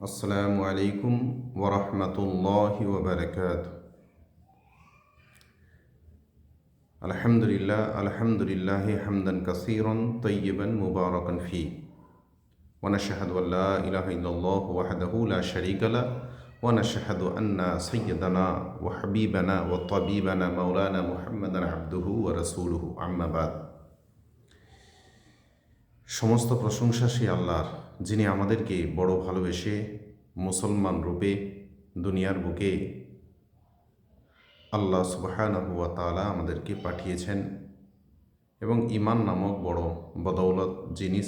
আসসালামু আলাইকুম ওরহমতুল্লাহি ওবরকাত। আলহামদুলিল্লাহ হামদান কাসীরান তয়্যিবান মুবারাকান ফি ওয়া নাশহাদু আল্লা ইলাহা ইল্লাল্লাহু ওয়াহদাহু লা শারীকা লাহু ওয়া নাশহাদু আন্না সাইয়্যিদানা ওয়া হাবিবানা ওয়া তাবিবানা মাওলানা মুহাম্মাদান আবদুহু ওয়া রাসূলুহু আম্মা বাদ। সমস্ত প্রশংসা সেই আল্লাহর, যিনি আমাদেরকে বড় ভালোবেসে মুসলমান রূপে দুনিয়ার বুকে আল্লাহ সুবহানাহু ওয়া তাআলা আমাদেরকে পাঠিয়েছেন এবং ঈমান নামক বড় বদৌলত জিনিস,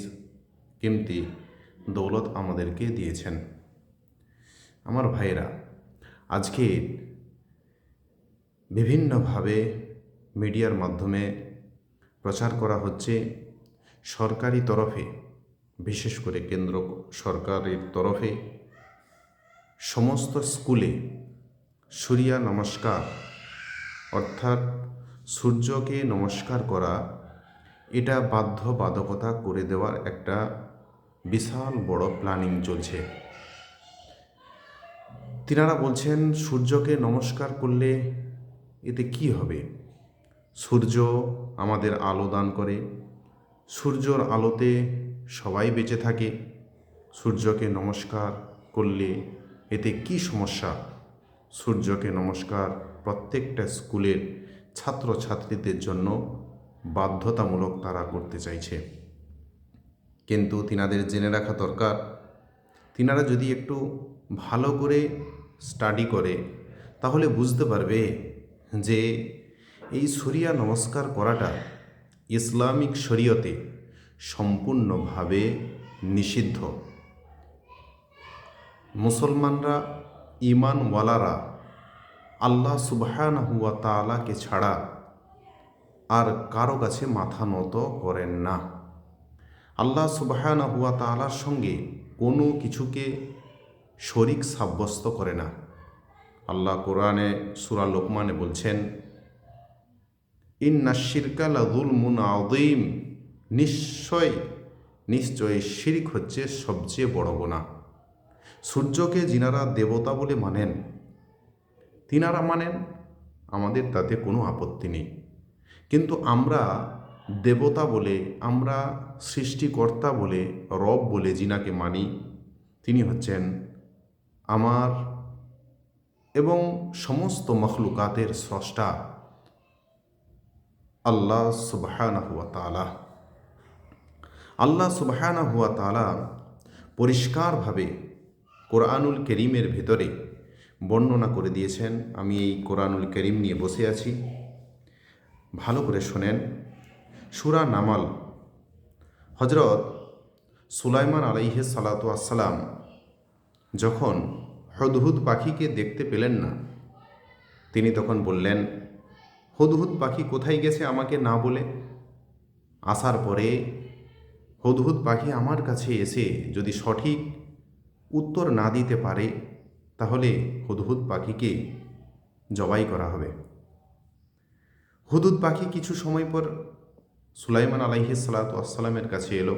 কিমতি দৌলত আমাদেরকে দিয়েছেন। আমার ভাইরা, আজকে বিভিন্নভাবে মিডিয়ার মাধ্যমে প্রচার করা হচ্ছে সরকারি তরফে, বিশেষ করে কেন্দ্র সরকারের তরফে সমস্ত স্কুলে সূর্য নমস্কার অর্থাৎ সূর্যকে নমস্কার করা, এটা বাধ্যবাধকতা করে দেওয়ার একটা বিশাল বড় প্ল্যানিং চলছে। তিনারা বলছেন সূর্যকে নমস্কার করলে এতে কি হবে? সূর্য আমাদের আলো দান করে, সূর্যর আলোতে সবাই বেঁচে থাকে। সূর্যকে নমস্কার করলে এতে কি সমস্যা? সূর্যকে নমস্কার প্রত্যেকটা স্কুলের ছাত্রছাত্রীদের জন্য বাধ্যতামূলক তারা করতে চাইছে। কিন্তু তিনাদের জেনে রাখা দরকার, তিনারা যদি একটু ভালো করে স্টাডি করে তাহলে বুঝতে পারবে যে এই সূর্য নমস্কার করাটা ইসলামিক শরীয়তে সম্পূর্ণভাবে নিষিদ্ধ। মুসলমানরা, ঈমানওয়ালারা আল্লাহ সুবহানাহু ওয়া তাআলাকে ছাড়া আর কারো কাছে মাথা নত করেন না। আল্লাহ সুবহানাহু ওয়া তাআলার সঙ্গে কোনো কিছুকে শরীক সাব্যস্ত করে না। আল্লাহ কোরআনে সূরা লোকমানে বলছেন, ইন্নাশ শিরকা লাযুলমুন আযীম, নিশ্চয় শিরক হচ্ছে সবচেয়ে বড় গুনাহ। সূর্যকে যিনারা দেবতা বলে মানেন, তিনারা মানেন, আমাদের তাতে কোনো আপত্তি নেই। কিন্তু আমরা দেবতা বলে, আমরা সৃষ্টিকর্তা বলে, রব বলে যিনাকে মানি, তিনি হচ্ছেন আমার এবং সমস্ত মখলুকাতের স্রষ্টা আল্লাহ সুবহানাহু ওয়া তাআলা। আল্লাহ সুবহানাহু ওয়া তাআলা পরিষ্কারভাবে কোরআনুল কারীমের ভেতরে বর্ণনা করে দিয়েছেন। আমি এই কোরআনুল কারীম নিয়ে বসে আছি, ভালো করে শোনেন। সূরা নামাল, হযরত সুলাইমান আলাইহিস সালাতু ওয়াসসালাম যখন হুদহুদ পাখিকে দেখতে পেলেন না, তিনি তখন বললেন, হুদহুদ পাখি কোথায় গেছে আমাকে না বলে? আসার পরে হুদহুদ পাখি আমার কাছে এসে যদি সঠিক উত্তর না দিতে পারে তাহলে হুদহুদ পাখিকে জবাই করা হবে। হুদহুদ পাখি কিছু সময় পর সুলাইমান আলাইহিস সালাতু ওয়াসসালামের কাছে এলো।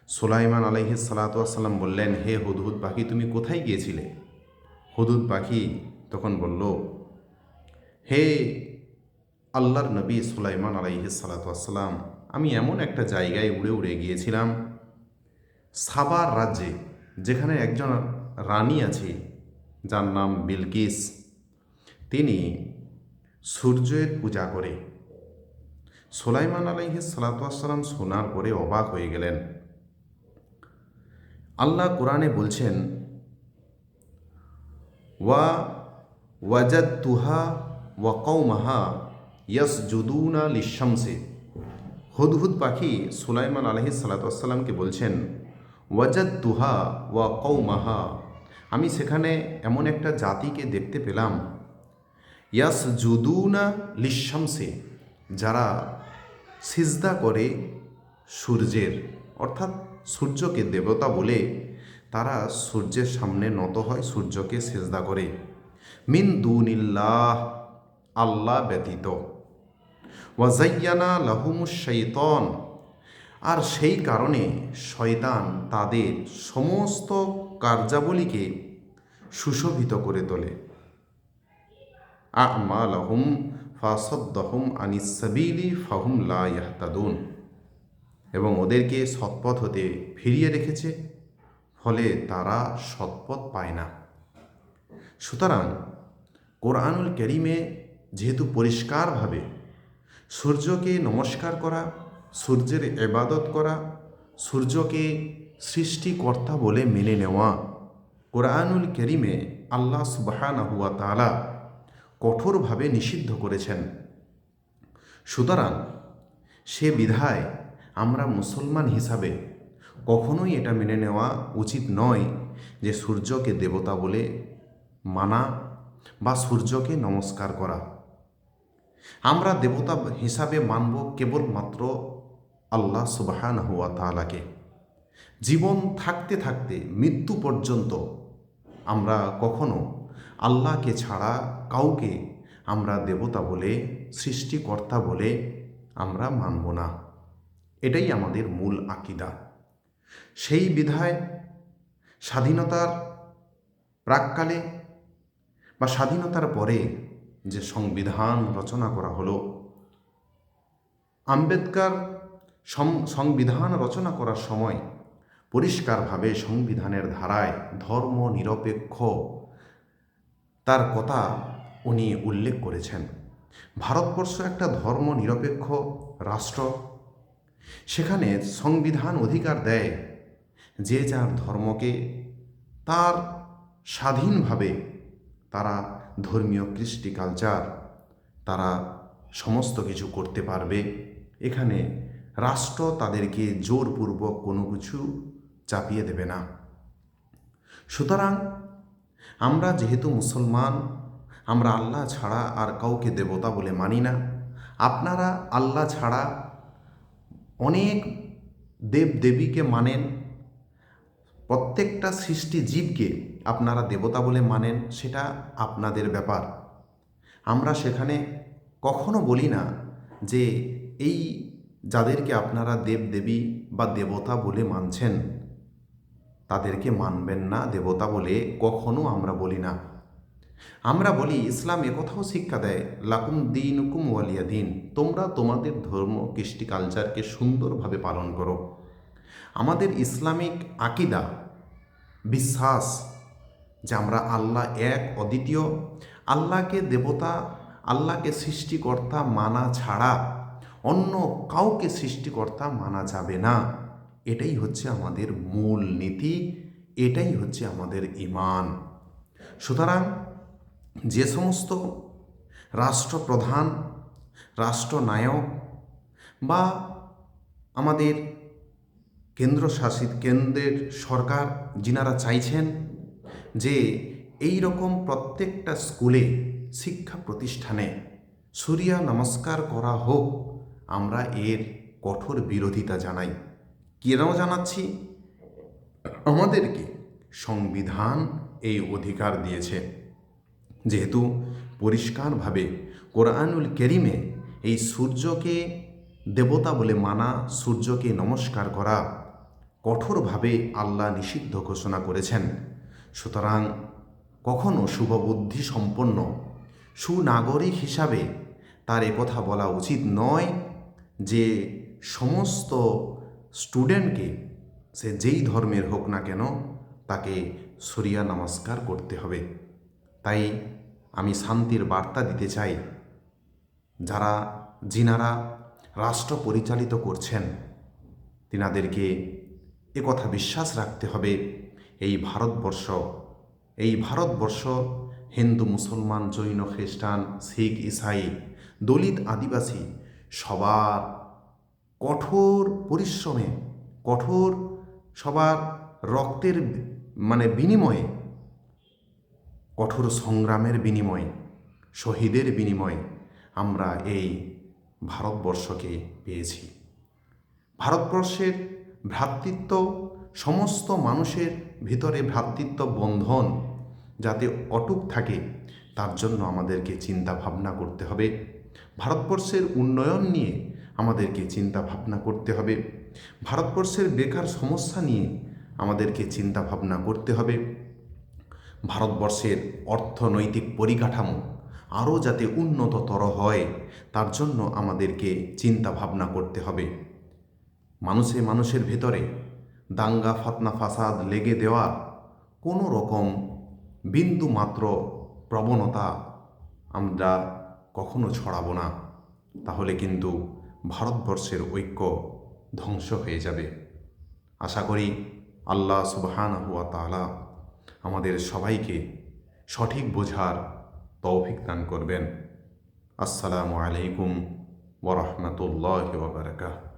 সুলাইমান আলাইহিস সালাতু ওয়াসসালাম বললেন, হে হুদহুদ পাখি, তুমি কোথায় গিয়েছিলে? হুদহুদ পাখি তখন বলল, হে আল্লাহর নবী সুলাইমান আলাইহিস সালাতু ওয়াসসালাম, আমি এমন একটা জায়গায় উড়ে উড়ে গিয়েছিলাম, সাবার রাজ্যে, যেখানে একজন রানী আছে যার নাম বিলকিস। তিনি সূর্যের পূজা করে। সুলাইমান আলাইহিস সালাতু ওয়াসসালাম শোনার পরে অবাক হয়ে গেলেন। আল্লাহ কোরআনে বলছেন, ওয়া ওয়াজাদতুহা ওয়া কওমাহা ইয়াসজুদুনা লিশ-শামসি। হুদহুদ পাখি সুলাইমান আলাইহিস সালাতু ওয়াসসালামকে বলছেন, ওয়াজাদতুহা ওয়া কওমাহা, আমি সেখানে এমন একটা জাতিকে দেখতে পেলাম, ইয়াসজুদুনা লিশ-শামসি, যারা সিজদা করে সূর্যের, অর্থাৎ সূর্যকে দেবতা বলে তারা সূর্যের সামনে নত হয়, সূর্যকে সিজদা করে। মিন দুনিল্লাহ, আল্লাহ ব্যতীত। ওয়া যায়্যানা লাহুমুশ শাইতান, আর সেই কারণে শয়তান তাদের সমস্ত কার্যাবলীকে সুশোভিত করে তোলে। আমালাহুম ফাসাদ্দাহুম আনিস সাবিলি ফাহুম লা ইয়াহতাদুন, এবং ওদেরকে সৎপথ হতে ফিরিয়ে রেখেছে, ফলে তারা সৎপথ পায় না। সুতরাং কোরআনুল কারীমে যেহেতু পরিষ্কারভাবে সূর্যকে নমস্কার করা, সূর্যের ইবাদত করা, সূর্যকে সৃষ্টিকর্তা বলে মেনে নেওয়া কোরআনুল কারীমে আল্লাহ সুবহানাহু ওয়া তাআলা কঠোরভাবে নিষিদ্ধ করেছেন। সুতরাং সে বিধায় আমরা মুসলমান হিসাবে কখনোই এটা মেনে নেওয়া উচিত নয় যে সূর্যকে দেবতা বলে মানা বা সূর্যকে নমস্কার করা। আমরা দেবতা হিসাবে মানব কেবলমাত্র আল্লাহ সুবহানাহু ওয়া তাআলাকে। জীবন থাকতে থাকতে মৃত্যু পর্যন্ত আমরা কখনো আল্লাহকে ছাড়া কাউকে আমরা দেবতা বলে, সৃষ্টিকর্তা বলে আমরা মানব না। এটাই আমাদের মূল আকীদা। সেই বিধায় স্বাধীনতার প্রাক্কালে বা স্বাধীনতার পরে যে সংবিধান রচনা করা হলো, আম্বেদকর সংবিধান রচনা করার সময় পরিষ্কারভাবে সংবিধানের ধারায় ধর্ম নিরপেক্ষ তার কথা উনি উল্লেখ করেছেন। ভারতবর্ষ একটা ধর্ম নিরপেক্ষ রাষ্ট্র। সেখানে সংবিধান অধিকার দেয় যে যার ধর্মকে তার স্বাধীনভাবে তারা ধর্মীয় কৃষ্টি কালচার তারা সমস্ত কিছু করতে পারবে। এখানে রাষ্ট্র তাদেরকে জোরপূর্বক কোনো কিছু চাপিয়ে দেবে না। সুতরাং আমরা যেহেতু মুসলমান, আমরা আল্লাহ ছাড়া আর কাউকে দেবতা বলে মানি না। আপনারা আল্লাহ ছাড়া অনেক দেব দেবীকে মানেন, প্রত্যেকটা সৃষ্টি জীবকে আপনারা দেবতা বলে মানেন, সেটা আপনাদের ব্যাপার। আমরা সেখানে কখনো বলি না যে এই যাদেরকে আপনারা দেব দেবী বা দেবতা বলে মানছেন তাদেরকে মানবেন না দেবতা বলে, কখনো আমরা বলি না। আমরা বলি, ইসলাম একথাও শিক্ষা দেয়, লাকুম দীনুকুম ওয়ালিয়া দিন, তোমরা তোমাদের ধর্ম কৃষ্টি কালচারকে সুন্দরভাবে পালন করো। আমাদের ইসলামিক আকীদা বিশ্বাস যে আমরা আল্লাহ এক অদ্বিতীয়, আল্লাহকে দেবতা, আল্লাহকে সৃষ্টিকর্তা মানা ছাড়া অন্য কাউকে সৃষ্টিকর্তা মানা যাবে না। এটাই হচ্ছে আমাদের মূল নীতি, এটাই হচ্ছে আমাদের ঈমান। সুতরাং যে সমস্ত রাষ্ট্রপ্রধান, রাষ্ট্রনায়ক বা আমাদের কেন্দ্রের সরকার যিনারা চাইছেন যে এই রকম প্রত্যেকটা স্কুলে, শিক্ষা প্রতিষ্ঠানে সূর্য নমস্কার করা হোক, আমরা এর কঠোর বিরোধিতা জানাই। কেন জানাচ্ছি? আমাদেরকে সংবিধান এই অধিকার দিয়েছে। যেহেতু পরিষ্কারভাবে কোরআনুল কারীমে এই সূর্যকে দেবতা বলে মানা, সূর্যকে নমস্কার করা কঠোরভাবে আল্লাহ নিষিদ্ধ ঘোষণা করেছেন। সুতরাং কখনো শুভবুদ্ধি সম্পন্ন সুনাগরিক হিসাবে তার একথা বলা উচিত নয় যে সমস্ত স্টুডেন্টকে, সে যেই ধর্মের হোক না কেন, তাকে সূর্য নমস্কার করতে হবে। তাই আমি শান্তির বার্তা দিতে চাই, যিনারা রাষ্ট্র পরিচালিত করছেন তিনাদেরকে একথা বিশ্বাস রাখতে হবে, এই ভারতবর্ষ হিন্দু, মুসলমান, জৈন, খ্রিস্টান, শিখ, ইসাই, দলিত, আদিবাসী সবার কঠোর পরিশ্রমে, সবার রক্তের বিনিময়ে, কঠোর সংগ্রামের বিনিময়ে, শহীদের বিনিময়ে আমরা এই ভারতবর্ষকে পেয়েছি। ভারতবর্ষের ভ্রাতৃত্ব, সমস্ত মানুষের ভিতরে ভ্রাতৃত্ব বন্ধন যাতে অটুট থাকে, তার জন্য আমাদেরকে চিন্তা ভাবনা করতে হবে। ভারতবর্ষের উন্নয়ন নিয়ে আমাদেরকে চিন্তা ভাবনা করতে হবে। ভারতবর্ষের বেকার সমস্যা নিয়ে আমাদেরকে চিন্তা ভাবনা করতে হবে। ভারতবর্ষের অর্থনৈতিক পরিকাঠামো আরও যাতে উন্নততর হয় তার জন্য আমাদেরকে চিন্তা ভাবনা করতে হবে। মানুষের ভেতরে দাঙ্গা ফাতনা ফাসাদ লেগে দেওয়ার কোনো রকম বিন্দু মাত্র প্রবণতা আমরা কখনো ছড়াবো না, তাহলে কিন্তু ভারতবর্ষের ঐক্য ধ্বংস হয়ে যাবে। আশা করি আল্লাহ সুবহানাহু ওয়া তাআলা আমাদের সবাইকে সঠিক বোঝার তৌফিক দান করবেন। আসসালামু আলাইকুম ওয়া রাহমাতুল্লাহি ওয়া বারাকাতুহু।